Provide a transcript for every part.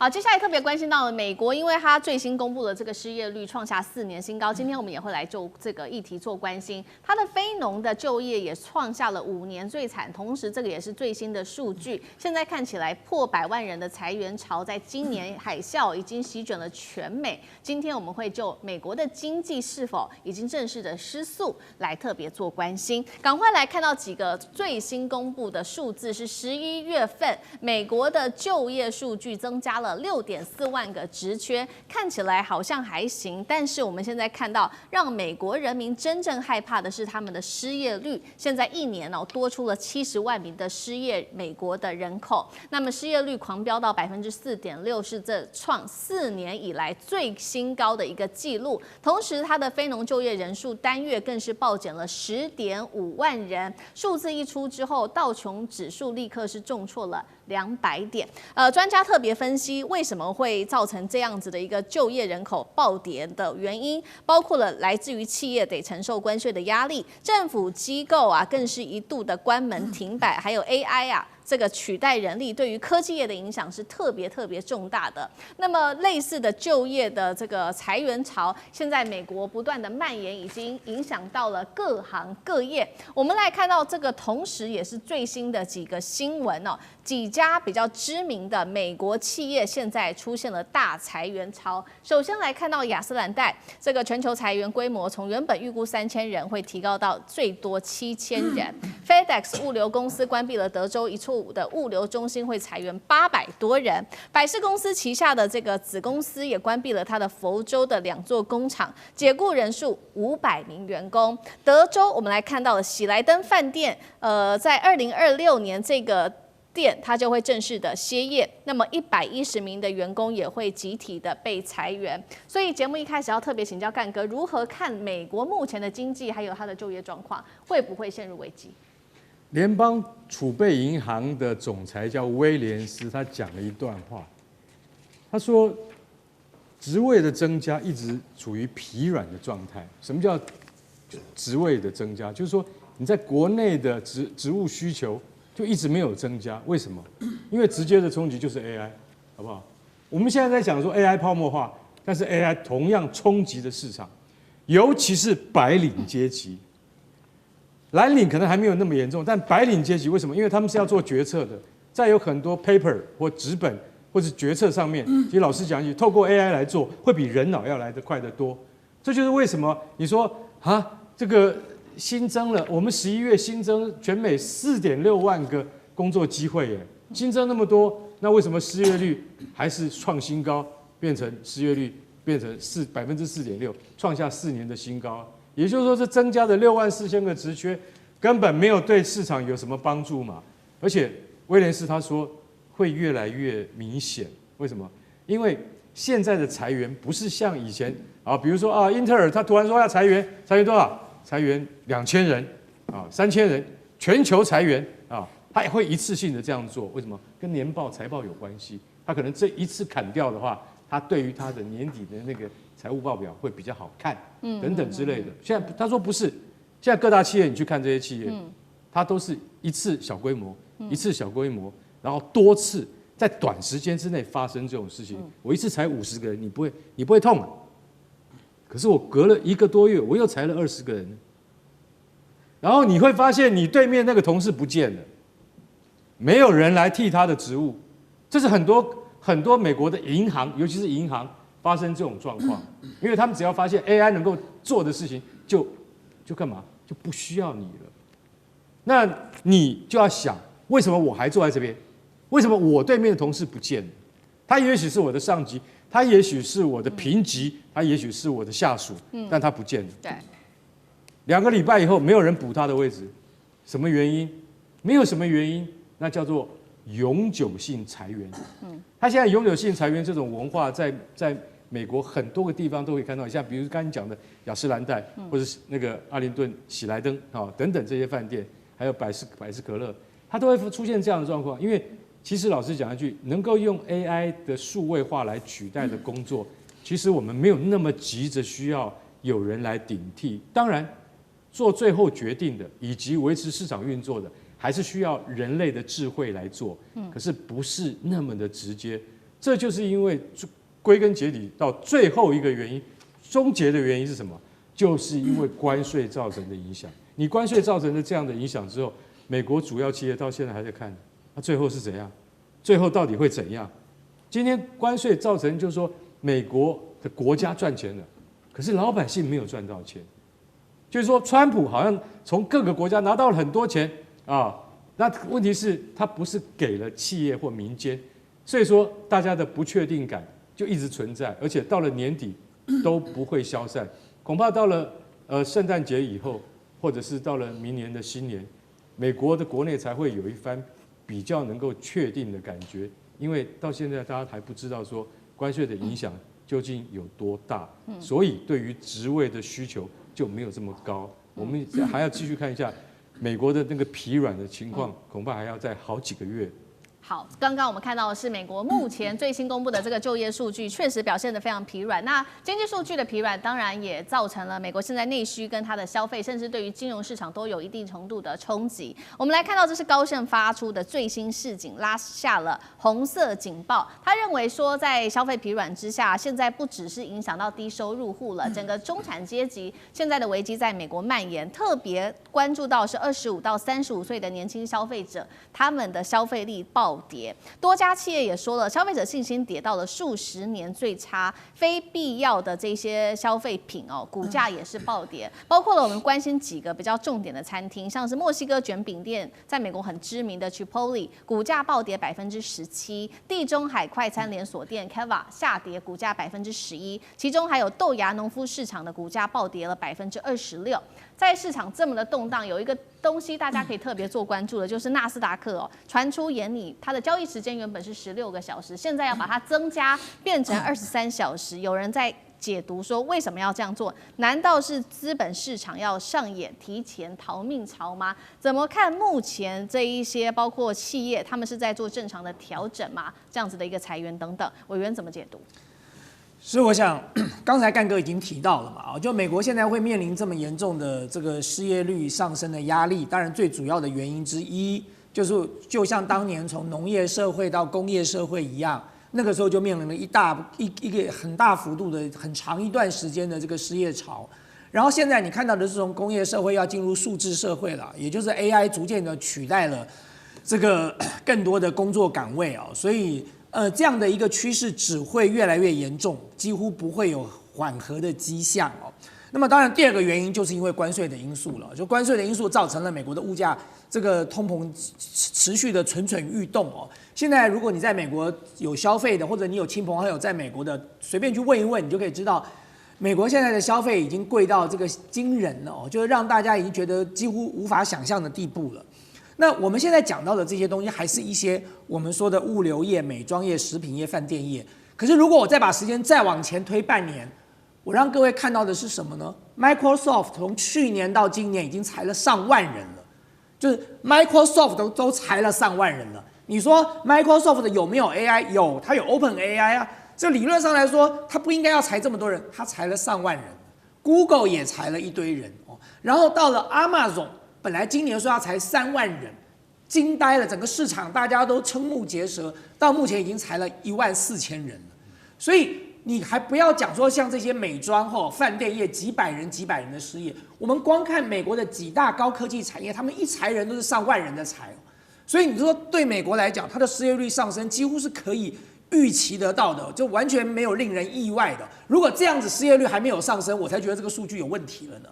好，接下来特别关心到了美国，因为它最新公布了这个失业率创下4年新高。今天我们也会来就这个议题做关心。它的非农的就业也创下了5年最惨，同时这个也是最新的数据。现在看起来破100万人的裁员潮，在今年海啸已经席卷了全美。今天我们会就美国的经济是否已经正式的失速来特别做关心。赶快来看到几个最新公布的数字，是11月份美国的就业数据增加了6.4万个职缺，看起来好像还行，但是我们现在看到，让美国人民真正害怕的是他们的失业率，现在一年多出了70万名的失业美国的人口，那么失业率狂飙到4.6%，是这创4年以来最新高的一个记录。同时，它的非农就业人数单月更是暴减了10.5万人，数字一出之后，道琼指数立刻是重挫了200点。专家特别分析为什么会造成这样子的一个就业人口暴跌的原因，包括了来自于企业得承受关税的压力，政府机构更是一度的关门停摆，还有 AI 这个取代人力对于科技业的影响是特别重大的。那么类似的就业的这个裁员潮，现在美国不断的蔓延，已经影响到了各行各业。我们来看到这个，同时也是最新的几个新闻几家比较知名的美国企业现在出现了大裁员潮。首先来看到亚斯兰戴，这个全球裁员规模从原本预估3000人会提高到最多7000人。FedEx 物流公司关闭了德州一处的物流中心，会裁员800多人。百事公司旗下的这个子公司也关闭了它的佛州的2座工厂，解雇人数500名员工。德州我们来看到了喜来登饭店，在2026年这个店它就会正式的歇业，那么110名的员工也会集体的被裁员。所以节目一开始要特别请教干哥，如何看美国目前的经济还有它的就业状况，会不会陷入危机？联邦储备银行的总裁叫威廉斯，他讲了一段话，他说职位的增加一直处于疲软的状态。什么叫职位的增加？就是说你在国内的职务需求就一直没有增加，为什么？因为直接的冲击就是 AI， 好不好？我们现在在讲说 AI 泡沫化，但是 AI 同样冲击的市场，尤其是白领阶级。蓝领可能还没有那么严重，但白领阶级为什么？因为他们是要做决策的，再有很多 paper 或纸本或是决策上面，其实老实讲一句，透过 AI 来做，会比人脑要来得快得多。这就是为什么你说这个新增了，我们11月新增全美4.6万个工作机会耶，新增那么多，那为什么失业率还是创新高，变成失业率变成4.6%，创下4年的新高？也就是说，这增加的64000个职缺根本没有对市场有什么帮助嘛。而且威廉斯他说会越来越明显，为什么？因为现在的裁员不是像以前比如说英特尔他突然说要裁员多少？裁员2000人3000人，全球裁员他也会一次性的这样做，为什么？跟年报财报有关系。他可能这一次砍掉的话，他对于他的年底的那个财务报表会比较好看，等等之类的。现在他说不是，现在各大企业你去看这些企业，它都是一次小规模，一次小规模，然后多次在短时间之内发生这种事情。我一次裁50个人，你不会痛啊？可是我隔了1个多月，我又裁了20个人，然后你会发现你对面那个同事不见了，没有人来替他的职务。这是很多美国的银行，尤其是银行发生这种状况，因为他们只要发现 AI 能够做的事情，就干嘛？就不需要你了。那你就要想，为什么我还坐在这边？为什么我对面的同事不见了？他也许是我的上级，他也许是我的平级，他也许是我的下属，但他不见了。对，2个礼拜以后没有人补他的位置，什么原因？没有什么原因，那叫做永久性裁员。他现在永久性裁员这种文化在美国很多个地方都可以看到，像比如刚才讲的雅诗兰黛，或者是那个阿灵顿、喜来登等等这些饭店，还有百事可乐，它都会出现这样的状况。因为其实老实讲一句，能够用 AI 的数位化来取代的工作，其实我们没有那么急着需要有人来顶替。当然，做最后决定的以及维持市场运作的，还是需要人类的智慧来做。可是不是那么的直接。这就是因为归根结底到最后一个原因，终结的原因是什么？就是因为关税造成的影响。你关税造成的这样的影响之后，美国主要企业到现在还在看，那最后是怎样？最后到底会怎样？今天关税造成就是说美国的国家赚钱了，可是老百姓没有赚到钱。就是说，川普好像从各个国家拿到了很多钱啊，那问题是，他不是给了企业或民间，所以说大家的不确定感就一直存在，而且到了年底都不会消散，恐怕到了圣诞节以后，或者是到了明年的新年，美国的国内才会有一番比较能够确定的感觉，因为到现在大家还不知道说关税的影响究竟有多大，所以对于职位的需求就没有这么高。我们还要继续看一下美国的那个疲软的情况，恐怕还要再好几个月。好，刚刚我们看到的是美国目前最新公布的这个就业数据，确实表现得非常疲软。那经济数据的疲软，当然也造成了美国现在内需跟它的消费，甚至对于金融市场都有一定程度的冲击。我们来看到，这是高盛发出的最新市警，拉下了红色警报。他认为说，在消费疲软之下，现在不只是影响到低收入户了，整个中产阶级现在的危机在美国蔓延，特别关注到是25到35岁的年轻消费者，他们的消费力暴跌。多家企业也说了，消费者信心跌到了数十年最差，非必要的这些消费品股价也是暴跌。包括了我们关心几个比较重点的餐厅，像是墨西哥卷饼店，在美国很知名的 Chipotle 股价暴跌17%，地中海快餐连锁店 Cava 下跌股价11%，其中还有豆芽农夫市场的股价暴跌了26%。在市场这么的动荡，有一个东西大家可以特别做关注的，就是纳斯达克传出研拟它的交易时间原本是16个小时，现在要把它增加变成23小时。有人在解读说，为什么要这样做？难道是资本市场要上演提前逃命潮吗？怎么看目前这一些包括企业，他们是在做正常的调整吗？这样子的一个裁员等等，委员怎么解读？所以我想，刚才干哥已经提到了嘛，就美国现在会面临这么严重的这个失业率上升的压力，当然最主要的原因之一就是就像当年从农业社会到工业社会一样，那个时候就面临了一个很大幅度的很长一段时间的这个失业潮。然后现在你看到的是从工业社会要进入数字社会了，也就是 AI 逐渐的取代了这个更多的工作岗位啊，所以这样的一个趋势只会越来越严重，几乎不会有缓和的迹象哦。那么当然，第二个原因就是因为关税的因素了，就关税的因素造成了美国的物价这个通膨持续的蠢蠢欲动哦。现在如果你在美国有消费的，或者你有亲朋好友在美国的，随便去问一问，你就可以知道，美国现在的消费已经贵到这个惊人了哦，就是让大家已经觉得几乎无法想象的地步了。那我们现在讲到的这些东西，还是一些我们说的物流业、美妆业、食品业、饭店业。可是如果我再把时间再往前推半年，我让各位看到的是什么呢？ Microsoft 从去年到今年已经裁了上万人了，就是 Microsoft 都裁了上万人了。你说 Microsoft 有没有 AI？ 有，它有 Open AI 啊。这理论上来说，它不应该要裁这么多人，它裁了上万人。Google 也裁了一堆人哦。然后到了 Amazon。本来今年说要裁3万人，惊呆了整个市场，大家都瞠目结舌。到目前已经裁了14000人了，所以你还不要讲说像这些美妆饭店业几百人的失业，我们光看美国的几大高科技产业，他们一裁人都是上万人的裁，所以你说对美国来讲，它的失业率上升几乎是可以预期得到的，就完全没有令人意外的。如果这样子失业率还没有上升，我才觉得这个数据有问题了呢。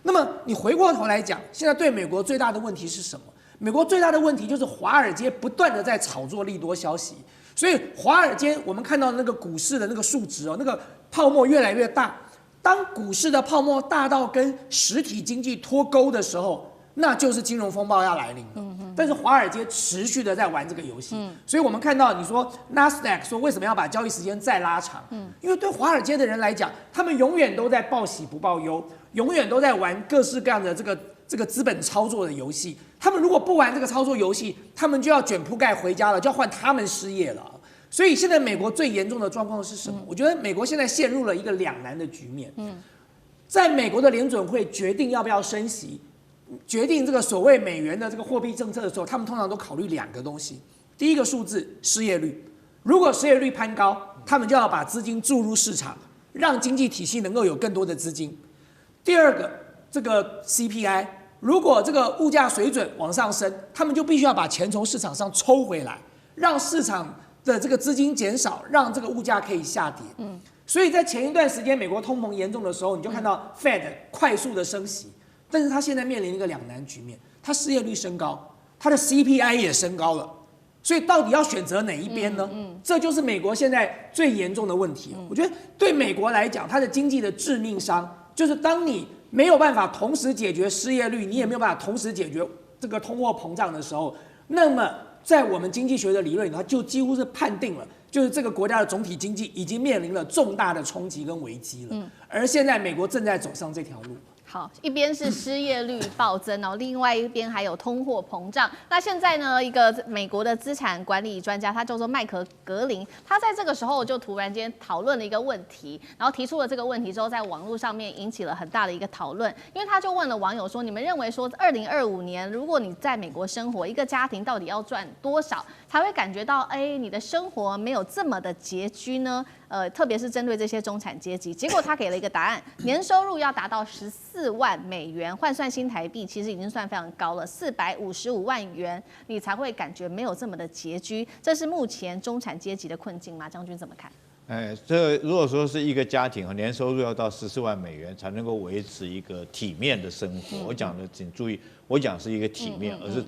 那么你回过头来讲，现在对美国最大的问题是什么？美国最大的问题就是华尔街不断的在炒作利多消息，所以华尔街我们看到那个股市的那个数值那个泡沫越来越大。当股市的泡沫大到跟实体经济脱钩的时候，那就是金融风暴要来临了。但是华尔街持续的在玩这个游戏，所以我们看到你说纳斯达克说为什么要把交易时间再拉长？因为对华尔街的人来讲，他们永远都在报喜不报忧，永远都在玩各式各样的这个资本操作的游戏。他们如果不玩这个操作游戏，他们就要卷铺盖回家了，就要换他们失业了。所以现在美国最严重的状况是什么？我觉得美国现在陷入了一个两难的局面。在美国的联准会决定要不要升息，决定这个所谓美元的这个货币政策的时候，他们通常都考虑2个东西。第一个数字失业率，如果失业率攀高，他们就要把资金注入市场，让经济体系能够有更多的资金。第二个，这个 CPI， 如果这个物价水准往上升，他们就必须要把钱从市场上抽回来，让市场的这个资金减少，让这个物价可以下跌。所以在前一段时间，美国通膨严重的时候，你就看到 Fed 快速的升息，但是它现在面临一个两难局面，它失业率升高，它的 CPI 也升高了，所以到底要选择哪一边呢？这就是美国现在最严重的问题。我觉得对美国来讲，它的经济的致命伤就是当你没有办法同时解决失业率，你也没有办法同时解决这个通货膨胀的时候，那么在我们经济学的理论里，它就几乎是判定了，就是这个国家的总体经济已经面临了重大的冲击跟危机了。而现在美国正在走上这条路。好，一边是失业率暴增哦，另外一边还有通货膨胀。那现在呢，一个美国的资产管理专家，他叫做麦克格林，他在这个时候就突然间讨论了一个问题，然后提出了这个问题之后，在网络上面引起了很大的一个讨论。因为他就问了网友说：“你们认为说，2025年如果你在美国生活，一个家庭到底要赚多少才会感觉到，你的生活没有这么的拮据呢？”特别是针对这些中产阶级，结果他给了一个答案：年收入要达到14万美元，换算新台币，其实已经算非常高了，455万元，你才会感觉没有这么的拮据。这是目前中产阶级的困境吗？将军怎么看？这如果说是一个家庭年收入要到14万美元才能够维持一个体面的生活，我讲的请注意，我讲是一个体面，而是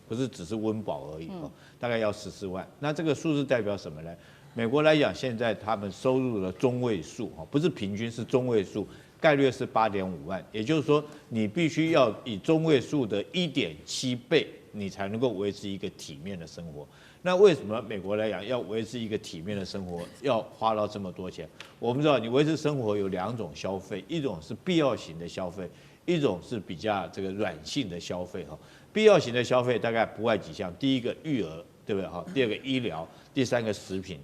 不是只是温饱而已大概要14万。那这个数字代表什么呢？美国来讲，现在他们收入的中位数不是平均，是中位数，概略是8.5万，也就是说，你必须要以中位数的1.7倍，你才能够维持一个体面的生活。那为什么美国来讲要维持一个体面的生活，要花到这么多钱？我们知道，你维持生活有2种消费，一种是必要型的消费，一种是比较这个软性的消费必要型的消费大概不外几项，第一个育儿，对不对第二个医疗，第三个食品，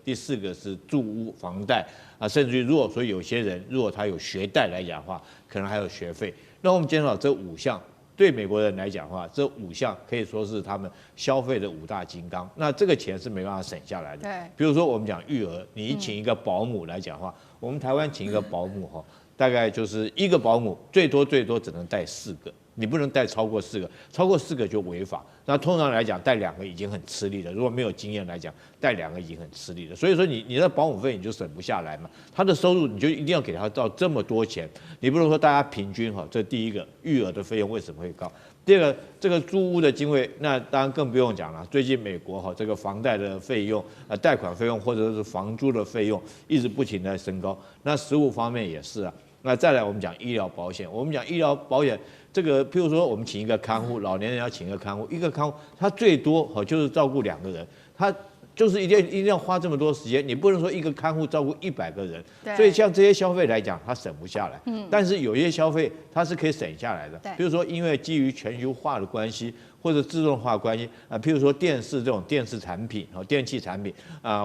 第四个是住屋房贷甚至于如果说有些人如果他有学贷来讲的话，可能还有学费。那我们检讨这5项。对美国人来讲的话，这5项可以说是他们消费的5大金刚。那这个钱是没办法省下来的。对，比如说我们讲育儿，你请一个保姆来讲的话，我们台湾请一个保姆大概就是一个保姆最多只能带4个，你不能带超过4个，超过4个就违法。那通常来讲，带2个已经很吃力了。如果没有经验来讲，带2个已经很吃力了。所以说你的保姆费你就省不下来嘛。他的收入你就一定要给他到这么多钱，你不能说大家平均这第一个育儿的费用为什么会高？第二个，这个租屋的经费，那当然更不用讲了。最近美国这个房贷的费用、贷款费用或者是房租的费用一直不停地升高。那食物方面也是那再来我们讲医疗保险，我们讲医疗保险这个，譬如说我们请一个看护，老年人要请一个看护，一个看护他最多就是照顾2个人，他就是一定要花这么多时间，你不能说一个看护照顾100个人，所以像这些消费来讲，它省不下来。但是有一些消费它是可以省下来的，比如说因为基于全球化的关系或者自动化关系譬如说电视这种电视产品电器产品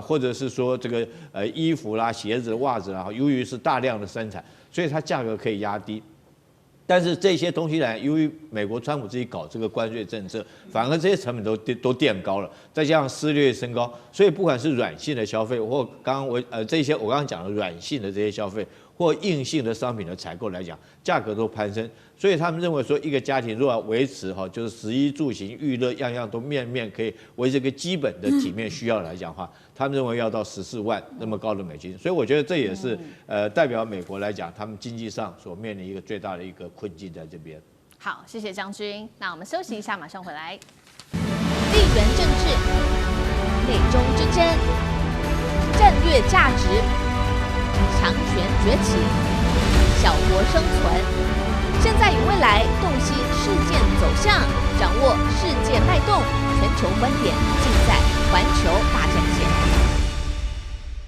或者是说这个衣服啦、鞋子、袜子啦，由于是大量的生产，所以它价格可以压低。但是这些东西呢，由于美国川普自己搞这个关税政策，反而这些成本都垫高了，再加上失业率升高，所以不管是软性的消费，或这些我刚刚讲的软性的这些消费，或硬性的商品的采购来讲，价格都攀升。所以他们认为说，一个家庭如果要维持就是食衣住行娱乐样样都面可以维持一个基本的体面需要来讲的话，他们认为要到14万那么高的美金。所以我觉得这也是代表美国来讲，他们经济上所面临一个最大的一个困境在这边。好，谢谢将军。那我们休息一下，马上回来。地缘政治、美中之争、战略价值、强权崛起、小国生存。现在与未来洞悉事件走向，掌握世界脉动，全球观点。